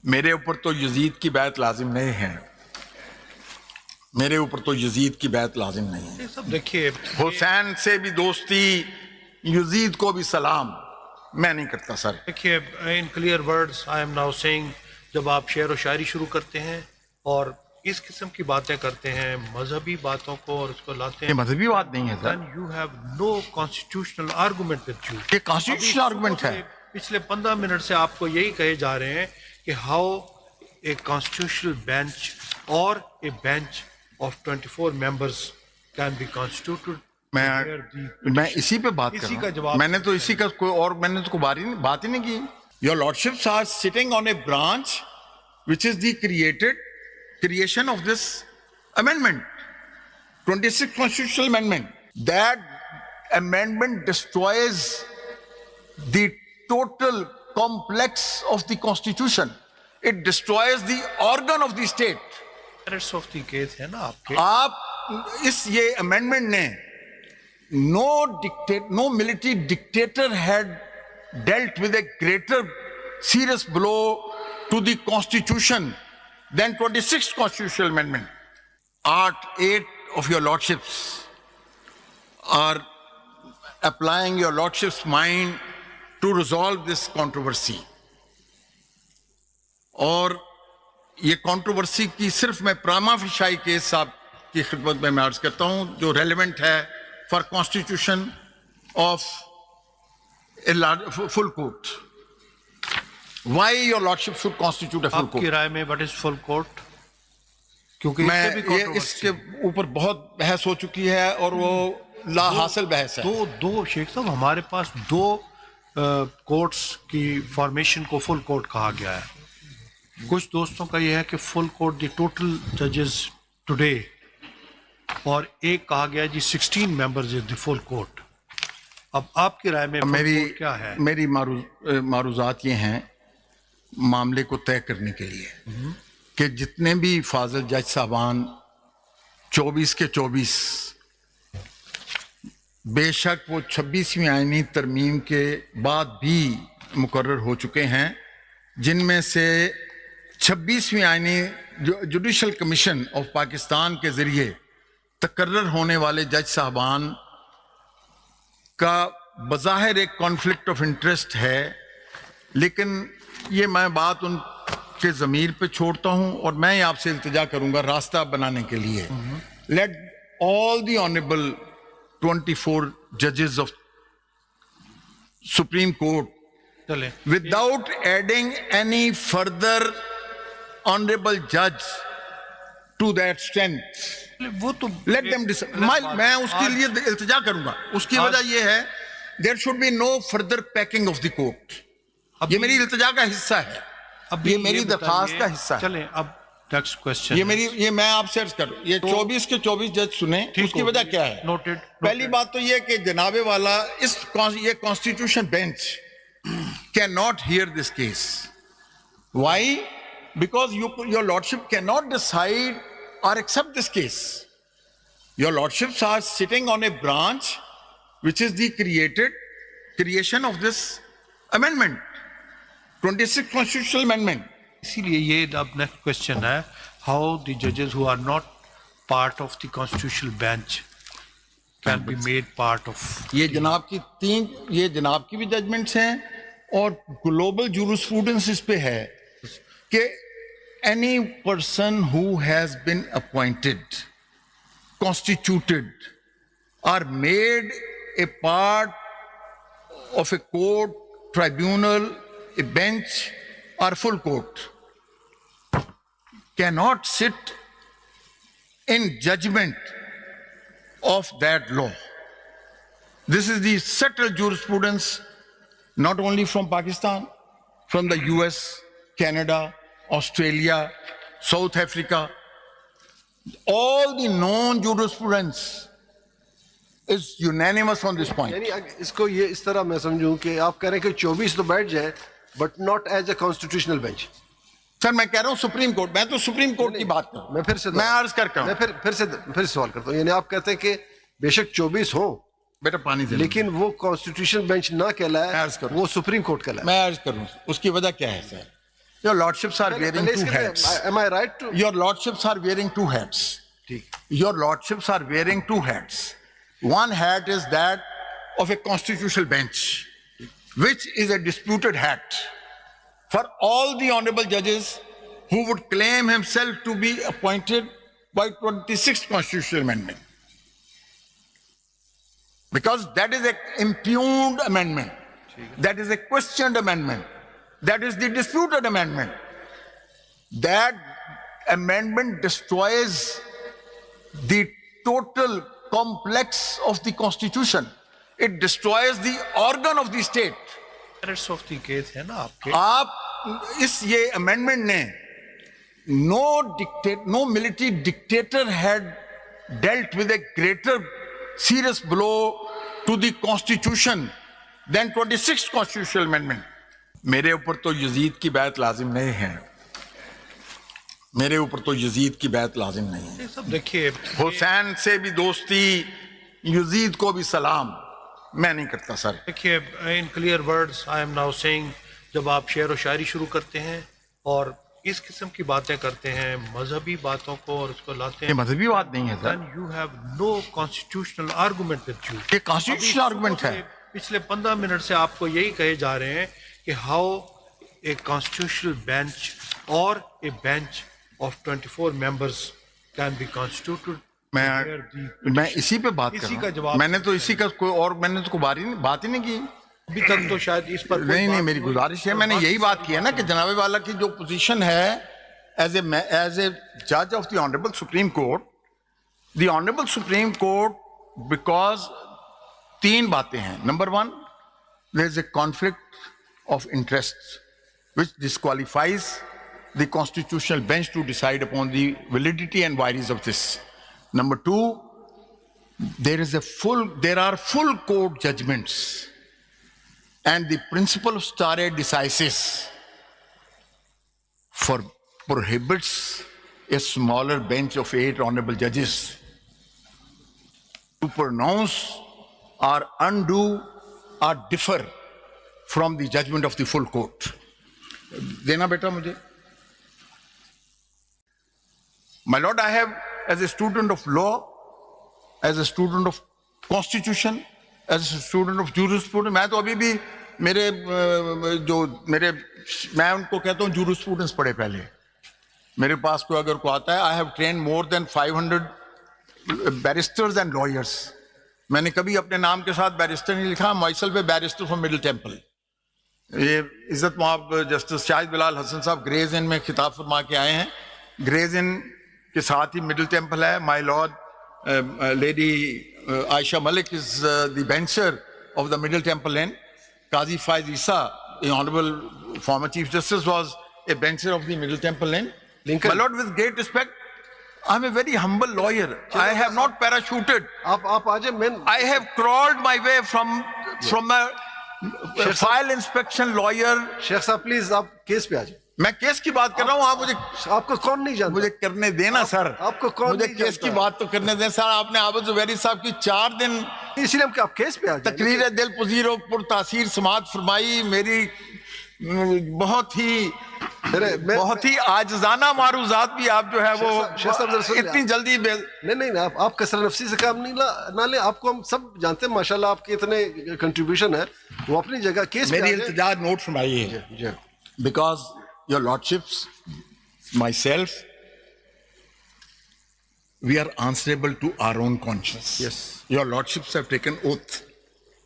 मेरे ऊपर तो यजीद की बैत लाजिम नहीं है, मेरे ऊपर तो यजीद की बैत लाजिम नहीं है। ये सब देखिए, हुसैन से भी दोस्ती, यजीद को भी सलाम, मैं नहीं करता सर। देखिए in clear words I am now saying, जब आप शेर व शायरी शुरू करते हैं और इस किस्म की बातें करते हैं, मजहबी बातों को और उसको लाते ये हैं, मजहबी बात नहीं है sir, then you have no constitutional argument with you। ये कॉन्स्टिट्यूशनल आर्गुमेंट है। पिछले 15 मिनट से आपको यही कहे जा रहे हैं कि हाउ ए कॉन्स्टिट्यूशनल बेंच और ए bench of 24 members can be constituted. मैं इसी पे बात कर इसी रहा का हूं। जवाब मैंने तो इसी का कोई और मैंने तो कोई बात ही नहीं की। Your lordships are sitting on a branch which is the creation of this amendment, 26th constitutional amendment. That amendment destroys the total complex of the constitution. It destroys the organ of the state. merits of the case है ना आपके। आप इस ये amendment ने no military dictator had dealt with a greater serious blow to the constitution than 26th constitutional amendment. Art 8 of your lordships are applying your lordship's mind to resolve this controversy. और ये controversy की सिर्फ मैं प्रामा fisheye case साहब की खिदमत में मैं अर्ज करता हूं जो रेलेवेंट है for constitution of full court. Why your lordship should constitute a full court? आपकी राय में व्हाट इज फुल कोर्ट? क्योंकि मैं इससे भी ये इसके ऊपर बहुत बहस हो चुकी है और वो ला हासिल बहस है। दो शेख साहब, हमारे पास दो कोर्ट्स की फॉर्मेशन को फुल कोर्ट कहा गया है। कुछ दोस्तों का यह है कि फुल कोर्ट द टोटल जजेस टुडे, और एक कहा गया जी 16 members is the full court. अब आपकी राय में मेरी क्या है? मेरी मारूजात ये हैं मामले को तय करने के लिए कि जितने भी फाजिल जज साहबान 24 के 24, बेशक वो 26वीं आईनी तरमीम के बाद भी मुकर्रर हो चुके हैं, जिनमें से 26वीं आईनी जुडिशल कमीशन ऑफ पाकिस्तान के जरिए तकर्रर होने वाले जज साहबान का बज़ाहिर एक कॉन्फ्लिक्ट ऑफ इंटरेस्ट है, लेकिन ये मैं बात उनके ज़मीर पे छोड़ता हूं और मैं आपसे इल्तिजा करूंगा रास्ता बनाने के लिए। लेट ऑल द ऑनरेबल 24 जजेस of supreme court without adding any further honourable जज टू दैट स्ट्रेंथ, वो तो लेट देम डिसाइड। मैं उसके लिए इल्तिजा करूंगा। उसकी वजह यह है there should be no further packing of the court. ये मेरी इल्तिजा का हिस्सा है, अब ये मेरी दरखास्त का हिस्सा है। चलें अब नेक्स्ट क्वेश्चन। ये मैं आपसे अर्ज करूं, ये 24 के 24 जज सुने, उसकी वजह क्या है? नोटेड। पहली बात तो ये कि जनाबे वाला ये constitution bench can not here this case. Why? Because your lordship can not decide or accept this case. Your lordships are sitting on a branch which is the creation of this amendment, 26th constitutional amendment. इसीलिए ये अब next question है, how the जजेस who are not part of the constitutional bench can be made part of. ये जनाब की भी judgements हैं और ग्लोबल जूरिस्प्रूडेंस इस पे है कि any person who has been appointed, constituted, or made a part of a court, tribunal, a bench, or full court cannot sit in judgment of that law. This is the settled jurisprudence, not only from Pakistan, from the US, Canada, Australia, South Africa, all the known jurisprudence is unanimous on this point. यानी इसको ये इस तरह मैं समझूं कि आप कह रहे हैं कि 24 तो बैठ जाए but not as a constitutional bench. Sir मैं कह रहा हूं सुप्रीम कोर्ट, मैं तो सुप्रीम कोर्ट की बात कर, मैं फिर से अर्ज करता हूं, मैं फिर सवाल करता हूं। यानी आप कहते हैं कि बेशक 24 हो बेटा पानी दे, लेकिन वो कॉन्स्टिट्यूशनल बेंच ना कहलाए, वो सुप्रीम कोर्ट कहलाए। मैं अर्ज करूं उसकी वजह क्या है sir? Your lordships are wearing पहले two इसके लिए, hats. am I right to? Your lordships are wearing two hats. ठीक. Your lordships are wearing two hats. One hat is that of a constitutional bench, which is a disputed hat for all the honorable judges who would claim himself to be appointed by 26th constitutional amendment. Because that is an impugned amendment. That is a questioned amendment. That is the disputed amendment. That amendment destroys the total complex of the constitution. It destroys the organ of the state. Merits of the case है ना आपके. आप इस ये amendment ने no military dictator had dealt with a greater serious blow to the constitution than 26th constitutional amendment. मेरे ऊपर तो यजीद की बैत लाजिम नहीं है. मेरे ऊपर तो यजीद की बैत लाजिम नहीं है. ये सब देखिए, हुसैन से भी दोस्ती, यजीद को भी सलाम मैं नहीं करता सर. देखिए, in clear words I am now saying, जब आप शेर व शायरी शुरू करते हैं और इस किस्म की बातें करते हैं, मजहबी बातों को और उसको लाते ये हैं, मजहबी बात नहीं है sir. then you have no constitutional argument with you. ये कॉन्स्टिट्यूशनल आर्गुमेंट है. पिछले 15 मिनट से आपको यही कहे जा रहे हैं कि हाउ ए कॉन्स्टिट्यूशनल बेंच और ए bench of 24 members can be constituted. मैं इसी पे बात कर इसी रहा का हूं. जवाब मैंने तो इसी का कोई और मैंने तो कोई बात ही नहीं की. अभी तक तो शायद इस पर कोई नहीं बात मेरी गुजारिश है, मैंने यही बात की है ना कि जनाबे वाला की जो पोजीशन है एज ए जज of the honourable Supreme Court, the honourable Supreme Court, because तीन बातें हैं. Number one, there is a conflict of interest which disqualifies the constitutional bench to decide upon the validity and vagaries of this. Number two, there are full court judgments, and the principle of stare decisis prohibits a smaller bench of 8 honorable judges to pronounce or undo or differ from the judgment of the full court. देना बेटा मुझे. My lord, I have, as a student of law, as a student of constitution, as a student of jurisprudence, मैं तो अभी भी मैं उनको कहता हूँ jurisprudence पढ़े पहले. मेरे पास कोई अगर को आता है, I have trained more than 500 barristers and lawyers. मैंने कभी अपने नाम के साथ बैरिस्टर नहीं लिखा. myself a barrister from Middle Temple. ये इज्जत माब जस्टिस शाहिद बिलाल हसन साहब ग्रेज इन में खिताब फरमा के आए हैं. ग्रेज इन के साथ ही मिडिल टेम्पल है. My lord Lady Ayesha Malik is the bencher of the Middle Temple inn. Qazi Faez Isa, the honorable former chief justice, was a bencher of the middle temple inn. My lord, with great respect, I'm a very humble lawyer. I have not parachuted. आप आज मैं I have crawled my way from a file inspection lawyer. Sheikh साहब please आप case पे आ जाए. मैं case की बात कर रहा हूँ. आप मुझे आपको कौन नहीं जानता? मुझे करने देना सर. आपको कौन मुझे नहीं केस जानता? की बात तो करने दें सर. आपने आबद जुबैरी साहब की 4 दिन इसलिए हम आप केस पे आ जाए. तकरीर दिल पजीर और पुरतासीर समात फरमाई. मेरी बहुत ही आजजाना मारूजात भी आप जो है वो इतनी जल्दी नहीं आप कसर नफसी से काम नहीं ना ले. आपको हम सब जानते हैं माशाल्लाह आपके इतने कंट्रीब्यूशन है. वो अपनी जगह केस मेरी इल्तिजा नोट फरमाइए. Because your lordships, myself, we are answerable to our own conscious. Yes. Your lordships have taken oath